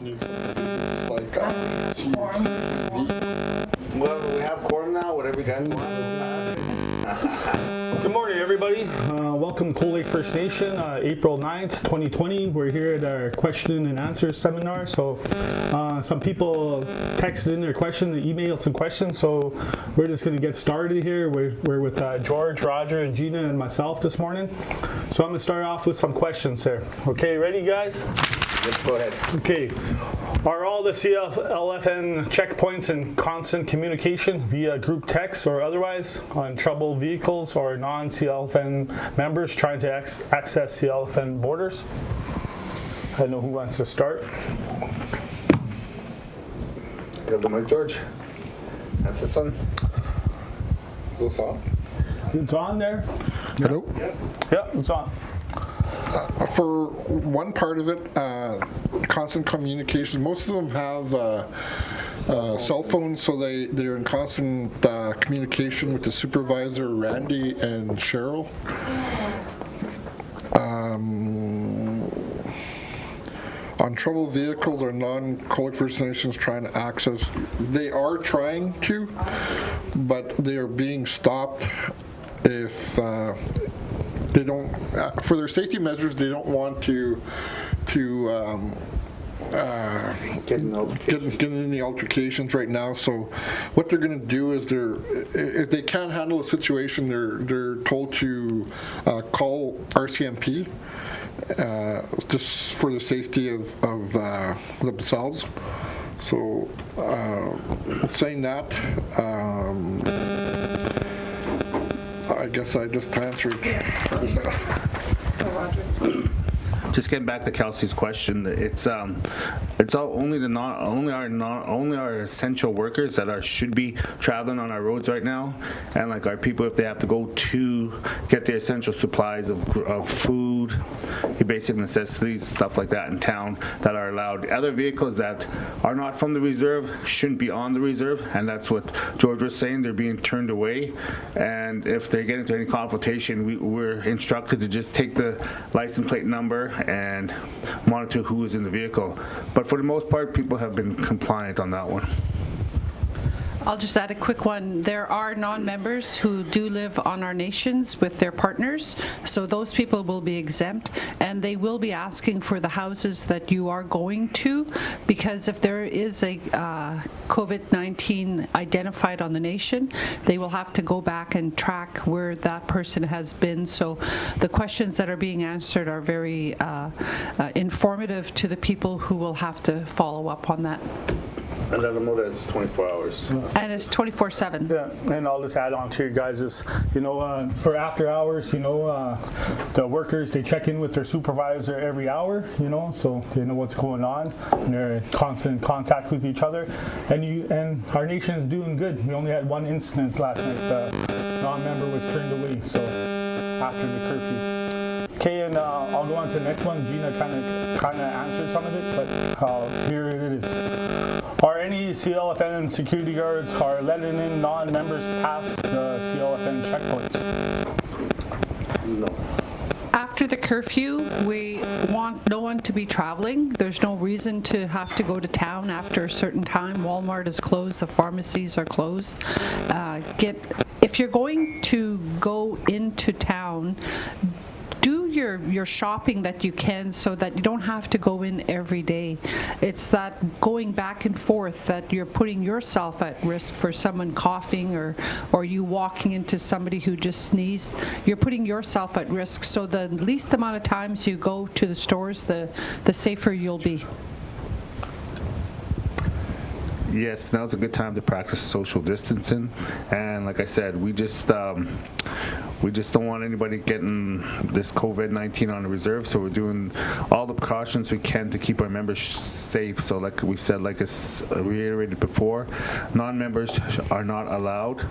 new it's like Well, we have quorum now, whatever you guys want. Good morning, everybody. Welcome to Cold Lake First Nation, April 9th, 2020. We're here at our question and answer seminar. So some people texted in their question, emailed some questions. So we're just going to get started here. We're with George, Roger, and Gina and myself this morning. So I'm going to start off with some questions here. Okay, ready, guys? Let's go ahead. Okay. Are all the CLFN checkpoints in constant communication via group text or otherwise on troubled vehicles or non-CLFN members trying to access CLFN borders? I don't know who wants to start. Give the mic, George. That's the sun. Is this on? It's on there? Hello? Yeah, it's on. For one part of it, constant communication, most of them have cell phones, so they're in constant communication with the supervisor, Randy and Cheryl. On troubled vehicles or non-Cold Lake First Nations trying to access, they are trying to, but they are being stopped if they don't, for their safety measures, they don't want to get in any altercations right now. So what they're going to do is if they can't handle the situation, they're told to call RCMP just for the safety of themselves. So saying that, I guess I just answered. Just getting back to Kelsey's question, it's all only our essential workers that should be traveling on our roads right now, and like our people, if they have to go to get their essential supplies of food, your basic necessities, stuff like that in town, that are allowed. Other vehicles that are not from the reserve shouldn't be on the reserve, and that's what George was saying. They're being turned away, and if they get into any confrontation, we're instructed to just take the license plate number and monitor who is in the vehicle. But for the most part, people have been compliant on that one. I'll just add a quick one. There are non-members who do live on our nations with their partners, so those people will be exempt, and they will be asking for the houses that you are going to, because if there is a COVID-19 identified on the nation, they will have to go back and track where that person has been. So the questions that are being answered are very informative to the people who will have to follow up on that. And let them know that it's 24 hours. And it's 24/7. Yeah, and I'll just add on to you guys is, for after hours, the workers, they check in with their supervisor every hour, so they know what's going on, and they're in constant contact with each other. And our nation is doing good. We only had one incident last night. The non-member was turned away, so after the curfew. Okay, and I'll go on to the next one. Gina kind of answered some of it, but here it is. Are any CLFN security guards are letting in non-members past the CLFN checkpoints? No. After the curfew, we want no one to be traveling. There's no reason to have to go to town after a certain time. Walmart is closed, the pharmacies are closed. If you're going to go into town, do your shopping that you can so that you don't have to go in every day. It's that going back and forth that you're putting yourself at risk for someone coughing or you walking into somebody who just sneezed. You're putting yourself at risk. So the least amount of times you go to the stores, the safer you'll be. Yes, now's a good time to practice social distancing, and like I said, we just don't want anybody getting this COVID-19 on the reserve, so we're doing all the precautions we can to keep our members safe. So like we said, like it's reiterated before, non-members are not allowed,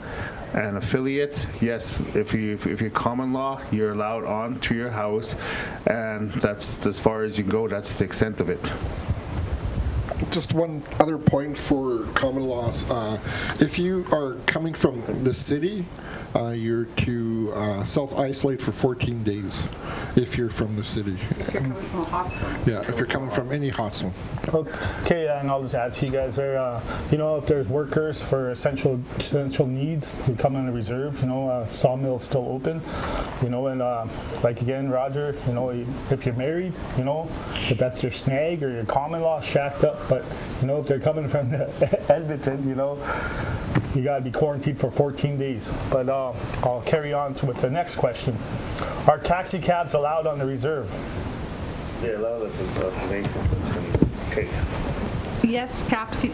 and affiliates, yes, if you're common law, you're allowed on to your house, and that's as far as you can go. That's the extent of it. Just one other point for common laws. If you are coming from the city, you're to self-isolate for 14 days if you're from the city. If you're coming from a hot zone. Yeah, if you're coming from any hot zone. Okay, and I'll just add to you guys there, if there's workers for essential needs who come on the reserve, sawmill's still open, and like again, Roger, if you're married, if that's your snag or your common law, shacked up, but, if they're coming from Edmonton, you got to be quarantined for 14 days. But I'll carry on with the next question. Are taxi cabs allowed on the reserve? They're allowed at the nation. Okay. Yes, taxi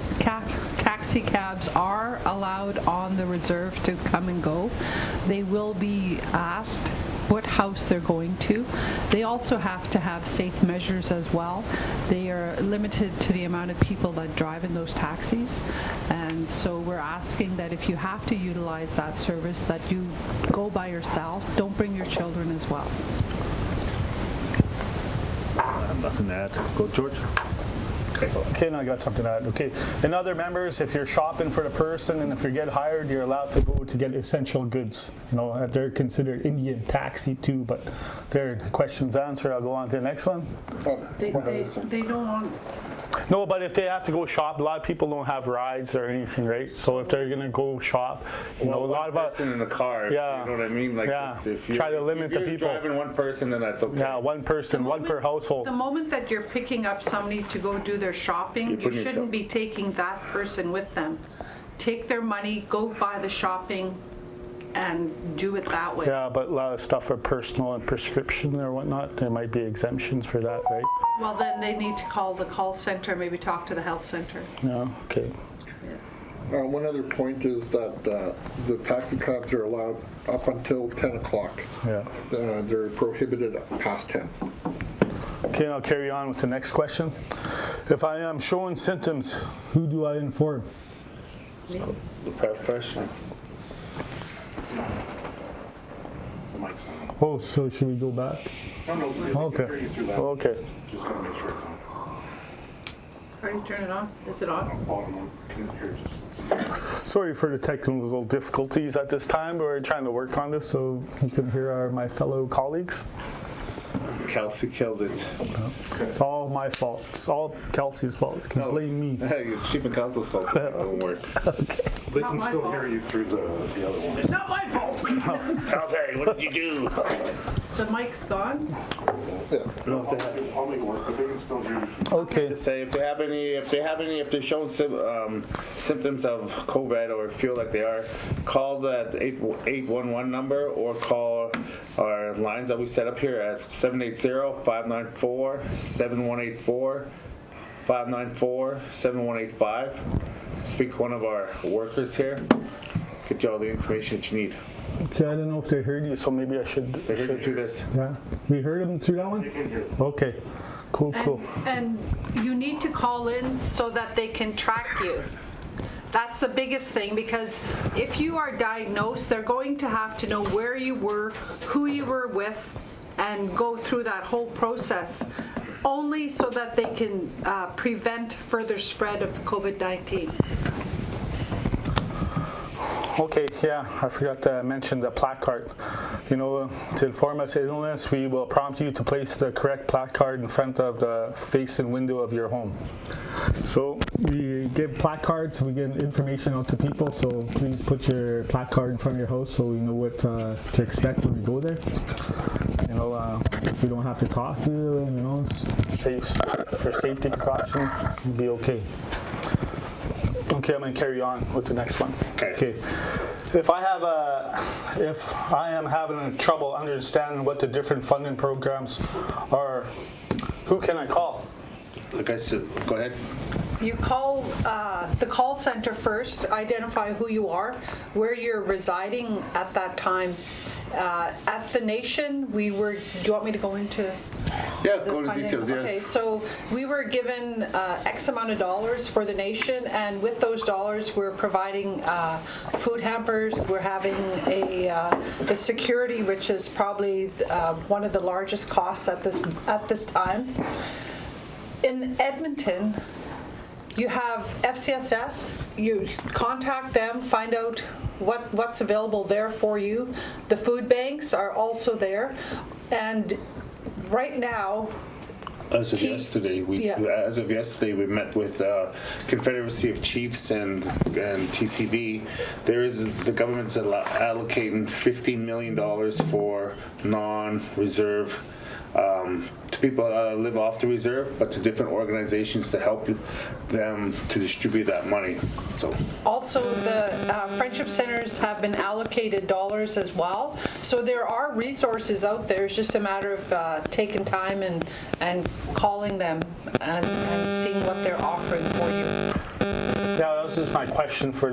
cabs are allowed on the reserve to come and go. They will be asked what house they're going to. They also have to have safe measures as well. They are limited to the amount of people that drive in those taxis. And so we're asking that if you have to utilize that service, that you go by yourself. Don't bring your children as well. I have nothing to add. Go, George. Okay, now I got something to add. Okay, and other members, if you're shopping for the person and if you get hired, you're allowed to go to get essential goods. They're considered Indian taxi too, but their questions answered. I'll go on to the next one. They don't want... No, but if they have to go shop, a lot of people don't have rides or anything, right? So if they're gonna go shop, a lot of us. Person in the car. Yeah. You know what I mean? Like Yeah. if you Try to limit the if you're people. driving one person, then that's okay. Yeah, one person, one per household. The moment that you're picking up somebody to go do their shopping, you putting shouldn't yourself- be taking that person with them. Take their money, go buy the shopping, and do it that way. Yeah, but a lot of stuff for personal and prescription or whatnot, there might be exemptions for that, right? Well, then they need to call the call center, maybe talk to the health center. Yeah, okay. One other point is that the taxi cabs are allowed up until 10 o'clock. Yeah. They're prohibited past 10. Okay, I'll carry on with the next question. If I am showing symptoms, who do I inform? The professional. The mic's on. Oh, so should we go back? No, they Okay. can hear you through that. Okay. Just gotta make sure it's on. How do you turn it on? Is it on? Bottom one, can hear just. Sorry for the technical difficulties at this time. We're trying to work on this so you can hear my fellow colleagues. Kelsey killed it. It's all my fault. It's all Kelsey's fault. You can blame me. Hey, it's Chief and Council's fault. It won't work. They Not can my still fault. hear you through the other one. It's not my fault. Kelsey, what did you do? The mic's gone? I'll make it work, but they can still hear you through. Okay. Say if they're showing symptoms of COVID or feel like they are, call that 811 number or call our lines that we set up here at 780-594-7184, 594-7185. Speak to one of our workers here. Get you all the information that you need. Okay, I don't know if they heard you, so maybe I should. They heard you through this. Yeah. We heard them through that one? Okay. Cool, cool. And you need to call in so that they can track you. That's the biggest thing, because if you are diagnosed, they're going to have to know where you were, who you were with, and go through that whole process, only so that they can prevent further spread of COVID-19. Okay, yeah, I forgot to mention the placard. To inform us of illness, we will prompt you to place the correct placard in front of the face and window of your home. So we give placards, we give information out to people, so please put your placard in front of your house so we know what to expect when we go there. We don't have to talk to you, safe, for safety precaution, it'll be okay. Okay, I'm going to carry on with the next one. Okay. If I am having trouble understanding what the different funding programs are, who can I call? Like I said, go ahead. You call the call center first, identify who you are, where you're residing at that time. At the Nation, do you want me to go into Yeah, the go into funding? details, yes. Okay, so we were given X amount of dollars for the Nation, and with those dollars, we're providing food hampers. We're having the security, which is probably one of the largest costs at this time. In Edmonton, you have FCSS. You contact them, find out what's available there for you. The food banks are also there. And right now, As of yesterday, we met with Confederacy of Chiefs and TCB. The government's allocating $15 million for non-reserve to people that live off the reserve, but to different organizations to help them to distribute that money. So also the friendship centers have been allocated dollars as well. So there are resources out there. It's just a matter of taking time and calling them and seeing what they're offering for you. Yeah, that was just my question for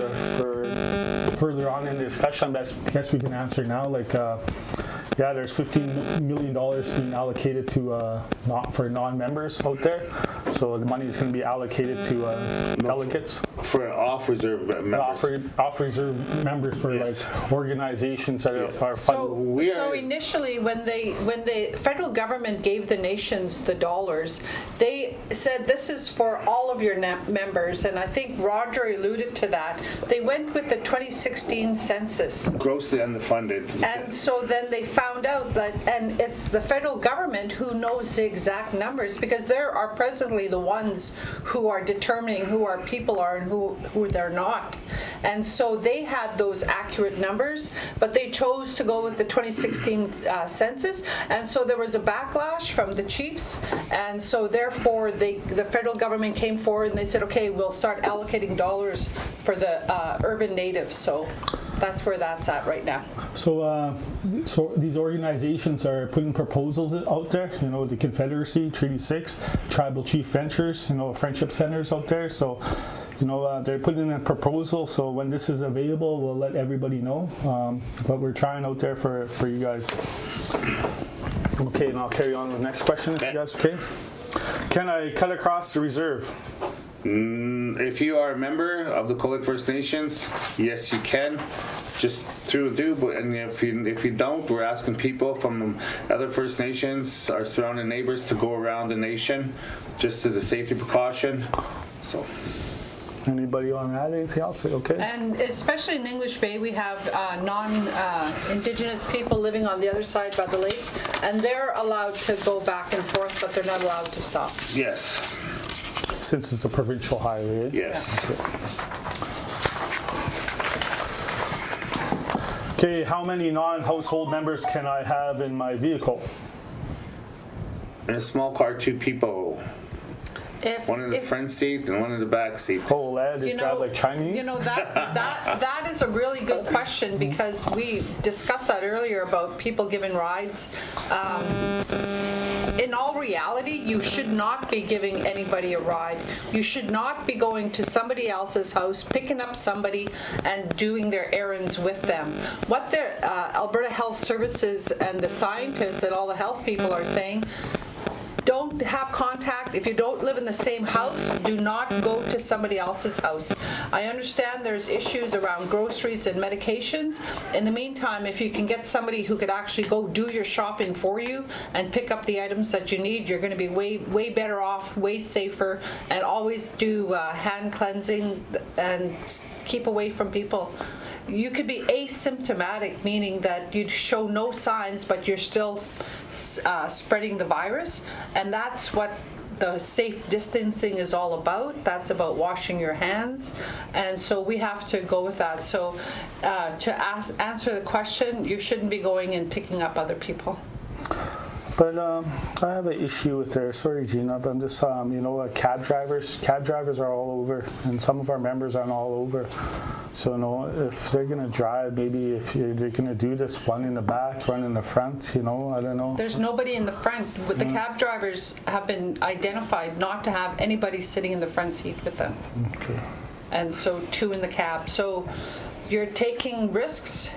further on in the discussion. I guess we can answer now. Like, yeah, there's $15 million being allocated to for non-members out there. So the money is going to be allocated to delegates. For off-reserve members. Off-reserve members for like organizations that are funded. So initially, when the federal government gave the nations the dollars, they said this is for all of your members, and I think Roger alluded to that. They went with the 2016 census. Grossly underfunded. And so then they found out that, and it's the federal government who knows the exact numbers, because they are presently the ones who are determining who our people are and who they're not. And so they had those accurate numbers, but they chose to go with the 2016 census, and so there was a backlash from the chiefs, and so therefore the federal government came forward and they said, okay, we'll start allocating dollars for the urban natives. So that's where that's at right now. So these organizations are putting proposals out there, you know, the Confederacy, Treaty 6, Tribal Chief Ventures, you know, friendship centers out there. So, you know, they're putting in a proposal. So when this is available, we'll let everybody know. But we're trying out there for you guys. Okay, and I'll carry on to the next question if you guys okay. Can I cut across the reserve? If you are a member of the Coalic First Nations, yes, you can. Just through the but and if you don't, we're asking people from other First Nations, our surrounding neighbors, to go around the nation, just as a safety precaution. So. Anybody want to add anything else? Okay. And especially in English Bay, we have non-Indigenous people living on the other side by the lake, and they're allowed to go back and forth, but they're not allowed to stop. Yes. Since it's a provincial highway. Yes. Okay, how many non-household members can I have in my vehicle? In a small car, 2 people. One in the front seat and one in the back seat. Oh, lad, just drive like Chinese? You know, that is a really good question, because we discussed that earlier about people giving rides. In all reality, you should not be giving anybody a ride. You should not be going to somebody else's house, picking up somebody and doing their errands with them. What the Alberta Health Services and the scientists and all the health people are saying, don't have contact. If you don't live in the same house, do not go to somebody else's house. I understand there's issues around groceries and medications. In the meantime, if you can get somebody who could actually go do your shopping for you and pick up the items that you need, you're going to be way better off, way safer, and always do hand cleansing and keep away from people. You could be asymptomatic, meaning that you show no signs, but you're still spreading the virus, and that's what the safe distancing is all about. That's about washing your hands, and so we have to go with that. So to answer the question, you shouldn't be going and picking up other people. But I have an issue with there. Sorry, Gina, but I'm just, you know, cab drivers are all over, and some of our members aren't all over. So, you know, if they're going to drive, maybe if they're going to do this, one in the back, one in the front, you know, I don't know. There's nobody in the front. The cab drivers have been identified not to have anybody sitting in the front seat with them. Okay. And so 2 in the cab. So you're taking risks.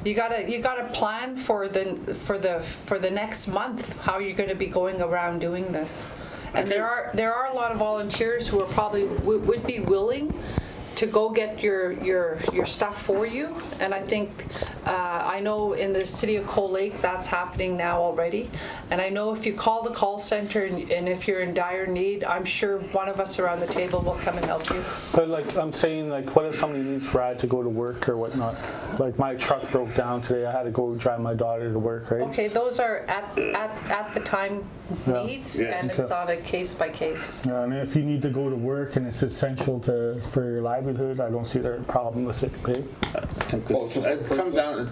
You gotta plan for the next month how you're going to be going around doing this. And there are a lot of volunteers who are probably would be willing to go get your stuff for you. And I think, I know in the city of Cold Lake, that's happening now already. And I know if you call the call center and if you're in dire need, I'm sure one of us around the table will come and help you. But like I'm saying, like what if somebody needs a ride to go to work or whatnot? Like my truck broke down today. I had to go drive my daughter to work, right? Okay, those are at the time needs, Yes. and it's on a case by case. Yeah, and if you need to go to work and it's essential for your livelihood, I don't see the problem with it. Okay? I think it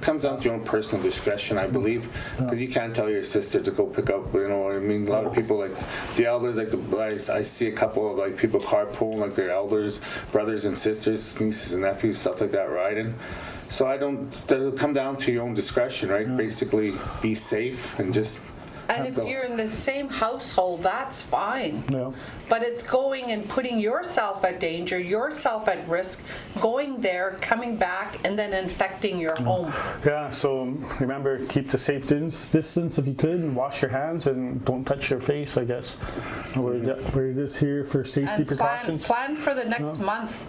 comes down to your own personal discretion, I believe, because you can't tell your sister to go pick up. You know, I mean, a lot of people like the elders, like I see a couple of like people carpooling, like their elders, brothers and sisters, nieces and nephews, stuff like that, riding. So it'll come down to your own discretion, right? Basically, be safe and just. And if you're in the same household, that's fine. Yeah. But it's going and putting yourself at danger, yourself at risk, going there, coming back, and then infecting your home. Yeah, so remember, keep the safe distance if you could, and wash your hands, and don't touch your face, I guess. We're just here for safety And precautions. plan for the next month.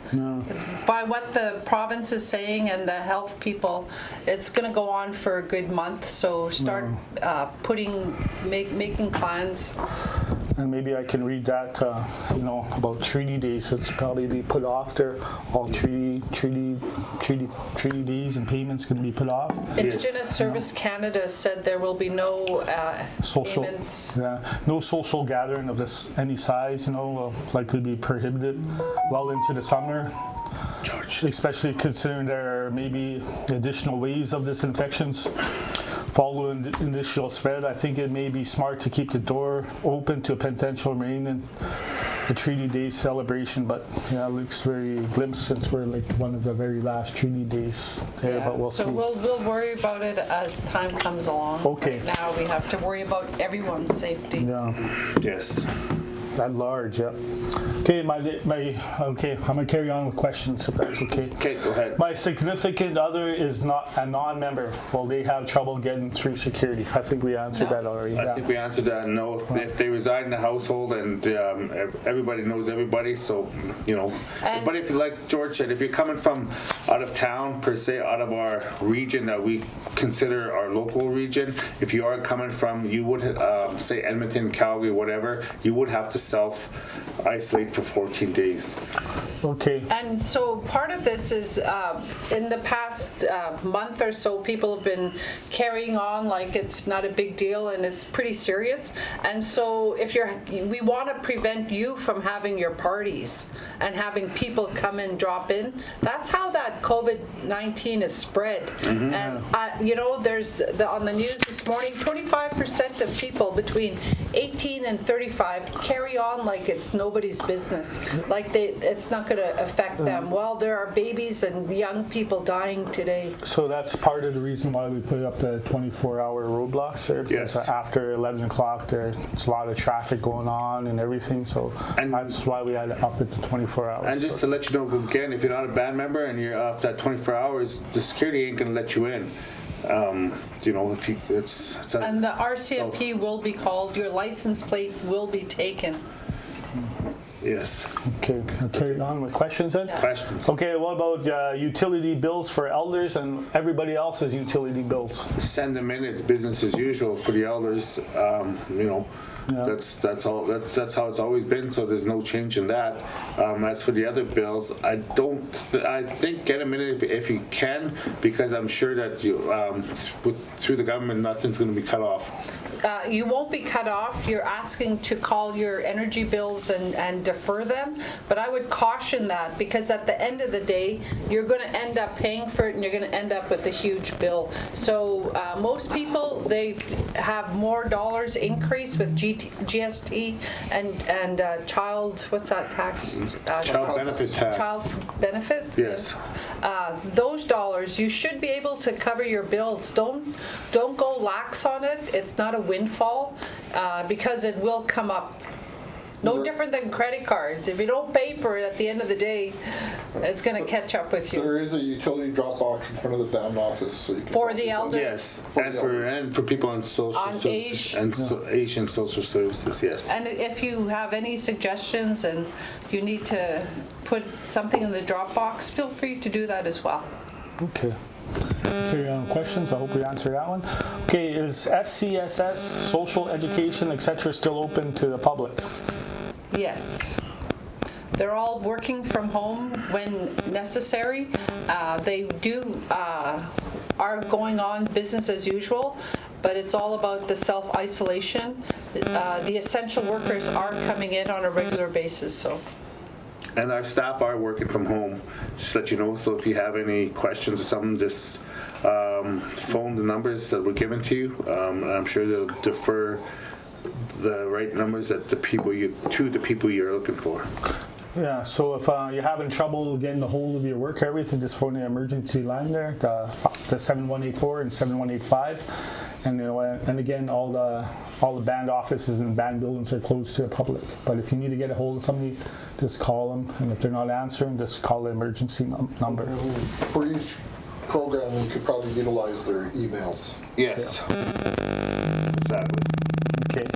By what the province is saying and the health people, it's going to go on for a good month. So start making plans. And maybe I can read that, about treaty days. It's probably be put off there. All treaty days and payments can be put off. Indigenous Service Canada said there will be no Social, payments. no social gathering of any size. Will likely be prohibited well into the summer. Especially considering there are maybe additional waves of this infections. Following the initial spread, I think it may be smart to keep the door open to a potential rain and the Treaty Day celebration, but it looks very glim since we're like one of the very last Treaty Days there, but we'll see. So we'll worry about it as time comes along. Okay. Right now we have to worry about everyone's safety. Yeah, Yes. at large, yeah. Okay, okay, I'm gonna carry on with questions if that's okay. Okay, go ahead. My significant other is not a non-member. Will they have trouble getting through security? I think we answered that already. I think we answered that. No, if they reside in the household and everybody knows everybody, so And- But if, like George said, if you're coming from out of town per se, out of our region that we consider our local region, if you are coming from, you would say Edmonton, Calgary, whatever, you would have to self-isolate for 14 days. Okay. And so part of this is in the past month or so, people have been carrying on like it's not a big deal and it's pretty serious. And so we want to prevent you from having your parties and having people come and drop in. That's how that COVID-19 is spread. Mm-hmm. And there's on the news this morning, 25% of people between 18 and 35 carry on like it's nobody's business, like it's not going to affect them. Well, there are babies and young people dying today. So that's part of the reason why we put up the 24-hour roadblocks there, because Yes. after 11 o'clock there's a lot of traffic going on and everything, so that's why we had it up at the 24 hours. And just to let you know, again, if you're not a band member and you're off that 24 hours, the security ain't going to let you in. If you, it's And the RCMP will be called, your license plate will be taken. yes. Okay, I'll carry on with questions then? Questions? Okay, what about utility bills for elders and everybody else's utility bills? Send them in. It's business as usual for the elders. That's all. That's how it's always been. So there's no change in that. As for the other bills, I think get them in if you can, because I'm sure that through the government nothing's going to be cut off. You won't be cut off. You're asking to call your energy bills and defer them, but I would caution that, because at the end of the day, you're going to end up paying for it and you're going to end up with a huge bill. So most people, they have more dollars increase with GST and child, what's that tax? Child benefit tax. Child benefit? Yes. Those dollars, you should be able to cover your bills. Don't go lax on it. It's not a windfall, because it will come up. No different than credit cards. If you don't pay for it at the end of the day, it's going to catch up with you. There is a utility drop box in front of the band office, so you can. For drop the your elders? Yes, and for people on social On services age. and Asian social services, yes. And if you have any suggestions and you need to put something in the Dropbox, feel free to do that as well. Okay. Questions? I hope we answered that one. Okay, is FCSS, social education, etc., still open to the public? Yes. They're all working from home when necessary. They are going on business as usual, but it's all about the self-isolation. The essential workers are coming in on a regular basis, so. And our staff are working from home, just to let you know. So if you have any questions or something, just phone the numbers that were given to you. And I'm sure they'll defer the right numbers to the people you're looking for. Yeah, so if you're having trouble getting a hold of your work or everything, just phone the emergency line there, the 7184 and 7185. And and again, all the band offices and band buildings are closed to the public. But if you need to get a hold of somebody, just call them. And if they're not answering, just call the emergency number. For each program, you could probably utilize their emails. Yes. Exactly. Okay.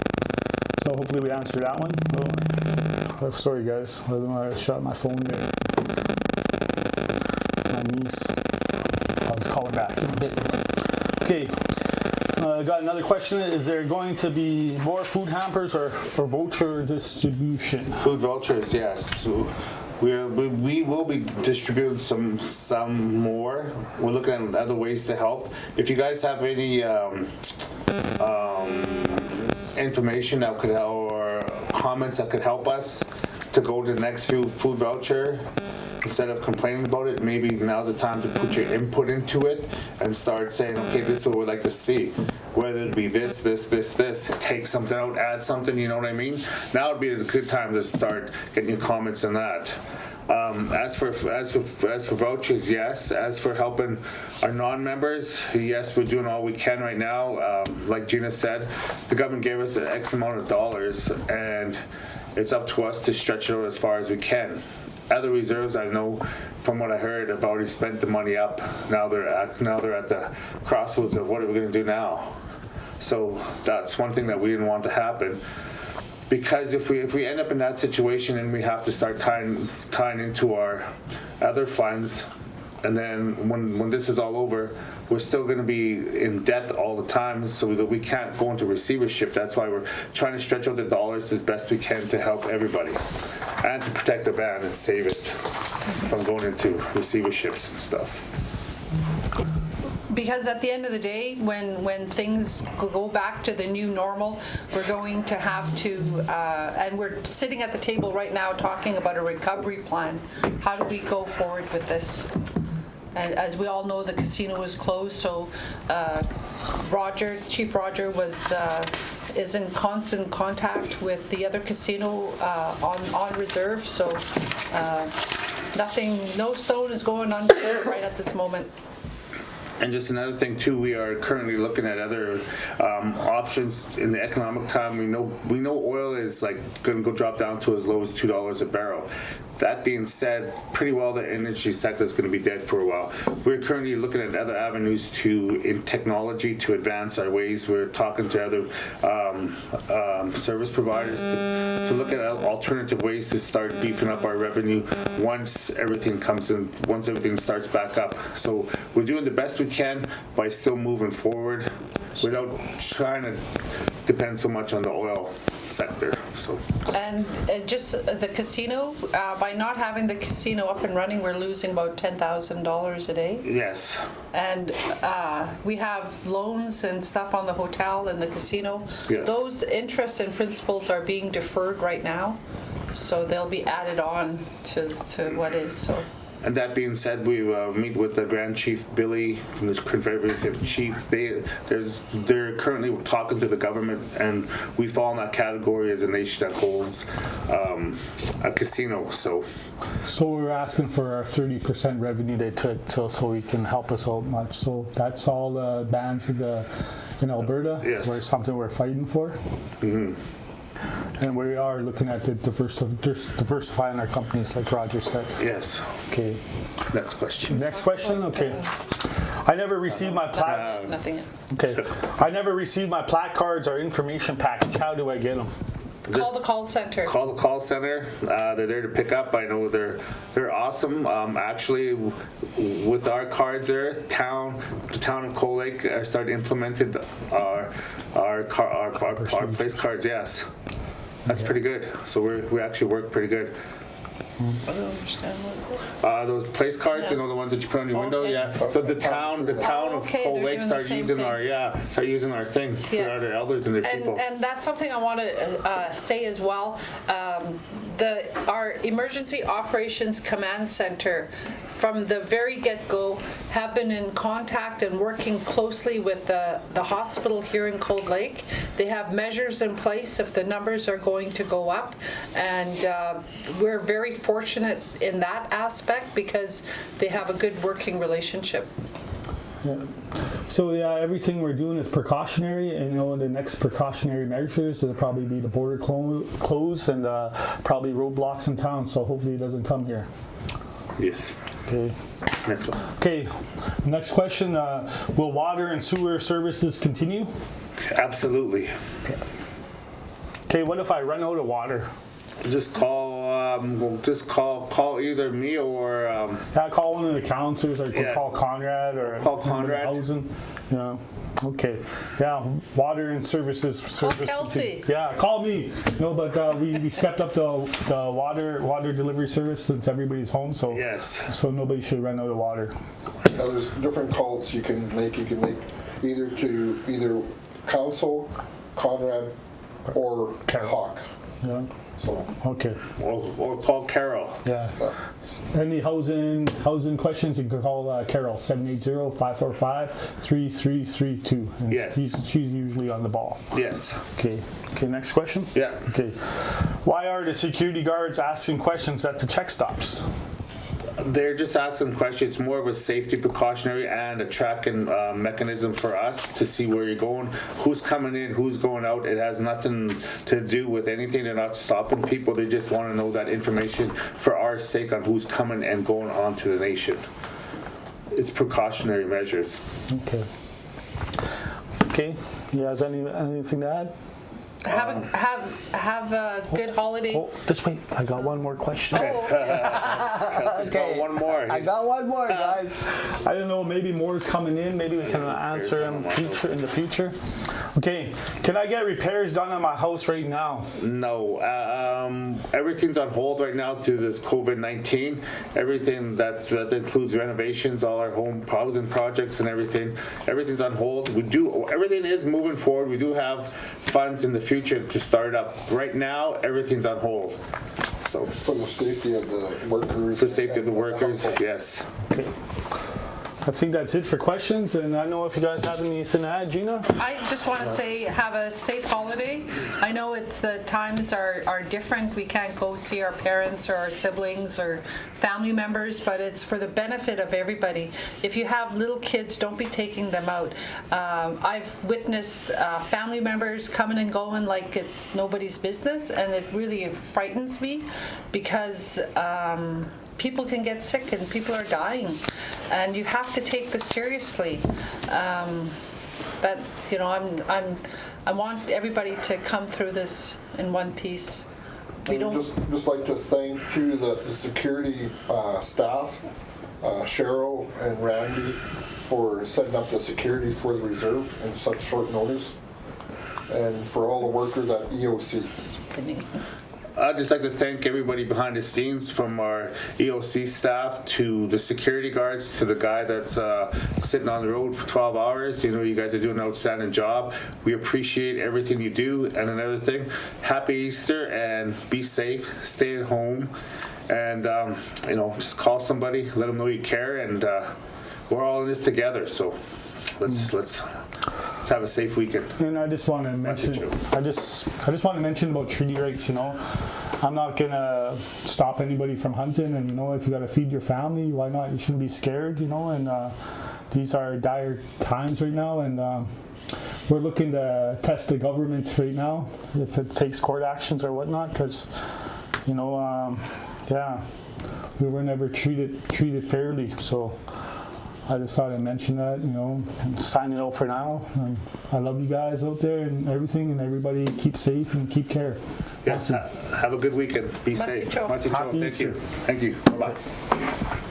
So hopefully we answered that one. Oh, sorry guys, I don't know, I shut my phone there. My niece. I'll just call her back in a bit. Okay. I got another question. Is there going to be more food hampers or voucher distribution? Food vouchers, yes. So we will be distributing some more. We're looking at other ways to help. If you guys have any information that could help or comments that could help us to go to the next food voucher, instead of complaining about it, maybe now's the time to put your input into it and start saying, okay, this is what we'd like to see. Whether it be this, take something out, add something, you know what I mean? Now would be a good time to start getting your comments on that. As for vouchers, yes. As for helping our non-members, yes, we're doing all we can right now. Like Gina said, the government gave us an X amount of dollars, and it's up to us to stretch it out as far as we can. Other reserves, I know from what I heard, have already spent the money up. Now they're at the crossroads of what are we going to do now. So that's one thing that we didn't want to happen. Because if we end up in that situation and we have to start tying into our other funds, and then when this is all over, we're still going to be in debt all the time, so that we can't go into receivership. That's why we're trying to stretch out the dollars as best we can to help everybody and to protect the band and save it from going into receiverships and stuff. Because at the end of the day, when things go back to the new normal, we're going to have to, and we're sitting at the table right now talking about a recovery plan. How do we go forward with this? And as we all know, the casino is closed, so Chief Roger is in constant contact with the other casino on reserve, so no stone is going unturned right at this moment. And just another thing too, we are currently looking at other options in the economic time. We know oil is like going to go drop down to as low as $2 a barrel. That being said, pretty well the energy sector is going to be dead for a while. We're currently looking at other avenues in technology to advance our ways. We're talking to other service providers to look at alternative ways to start beefing up our revenue once everything starts back up. So we're doing the best we can by still moving forward without trying to depend so much on the oil sector. So. And just the casino, by not having the casino up and running, we're losing about $10,000 a day. Yes. And we have loans and stuff on the hotel and the casino. Yes. Those interests and principals are being deferred right now, so they'll be added on to what is. So. And that being said, we meet with the Grand Chief Billy from the Confederacy of Chiefs. They're currently talking to the government, and we fall in that category as a nation that holds a casino. So we're asking for our 30% revenue they took, so we can help us out much. So that's all the bands in Alberta. Yes. Or something we're fighting for. Mm-hmm. And we are looking at diversifying our companies, like Roger said. Yes. Okay. Next question. Next question. Okay. I never received my plaque. Nothing. Okay. I never received my plaque cards or information package. How do I get them? Call the call center. Call the call center. They're there to pick up. I know they're awesome. Actually, with our cards there, the town of Cold Lake started implemented our place cards. Yes, that's pretty good. So we actually work pretty good. I don't understand what it is. Those place cards, you know, the ones that you put on your window, Okay. yeah. So the town of okay, Cold they're Lake doing the start same using thing. our thing for Yeah. our elders and their people. And that's something I want to say as well. Our Emergency Operations Command Center, from the very get-go, have been in contact and working closely with the hospital here in Cold Lake. They have measures in place if the numbers are going to go up, and we're very fortunate in that aspect because they have a good working relationship. Yeah. So yeah, everything we're doing is precautionary, and you know the next precautionary measures will probably be the border close and probably roadblocks in town. So hopefully it doesn't come here. Yes. Okay. Next one. Okay. Next question: will water and sewer services continue? Absolutely. Okay. What if I run out of water? Just call either me or Yeah, call one of the counselors, or Yes. call Conrad, or Call one of the Conrad. housing. Yeah. Okay. Yeah. Water and services. Kelsey. Yeah. Call me. No, but we stepped up the water delivery service since everybody's home. So yes. So nobody should run out of water. Now, there's different calls you can make. You can make either council, Conrad, or Carol. Hawk. Yeah. So Okay. Or call Carol. Yeah. Any housing questions, you can call Carol, 780-545-3332. And Yes. She's usually on the ball. Yes. Okay. Okay, next question? Yeah. Okay. Why are the security guards asking questions at the check stops? They're just asking questions. It's more of a safety precautionary and a tracking mechanism for us to see where you're going, who's coming in, who's going out. It has nothing to do with anything. They're not stopping people. They just want to know that information for our sake on who's coming and going on to the nation. It's precautionary measures. Okay. Okay. You guys anything to add? Have a good holiday. Oh, just wait. I got one more question. Kelsey's got one more. I got one more, guys. I don't know. Maybe more is coming in. Maybe we can answer in the future. Okay. Can I get repairs done on my house right now? No, everything's on hold right now due to this COVID-19. Everything that includes renovations, all our home housing projects and everything's on hold. Everything is moving forward. We do have funds in the future to start up. Right now, everything's on hold. So for the safety of the workers. for the safety of the workers, household. yes. Okay. I think that's it for questions, and I don't know if you guys have anything to add, Gina? I just want to say have a safe holiday. I know the times are different. We can't go see our parents or our siblings or family members, but it's for the benefit of everybody. If you have little kids, don't be taking them out. I've witnessed family members coming and going like it's nobody's business, and it really frightens me because people can get sick and people are dying, and you have to take this seriously. But you know, I want everybody to come through this in one piece. We don't. Just like to thank too the security staff, Cheryl and Randy, for setting up the security for the reserve in such short notice, and for all the workers at EOC. I'd just like to thank everybody behind the scenes, from our EOC staff to the security guards to the guy that's sitting on the road for 12 hours. You know, you guys are doing an outstanding job. We appreciate everything you do. And another thing, happy Easter, and be safe, stay at home, and you know, just call somebody, let them know you care, and we're all in this together. So let's have a safe weekend. And I just want to mention, I just want to mention about treaty rights. You know, I'm not gonna stop anybody from hunting, and you know, if you got to feed your family, why not? You shouldn't be scared. You know, and these are dire times right now, and we're looking to test the government right now, if it takes court actions or whatnot, because, you know, yeah, we were never treated fairly, so I just thought I'd mention that, you know, and sign it out for now. I love you guys out there and everything, and everybody keep safe and keep care. Yes, have a good weekend. Be safe. Cho. Merci, Cho. Happy Thank you. Easter. Thank you. Bye-bye.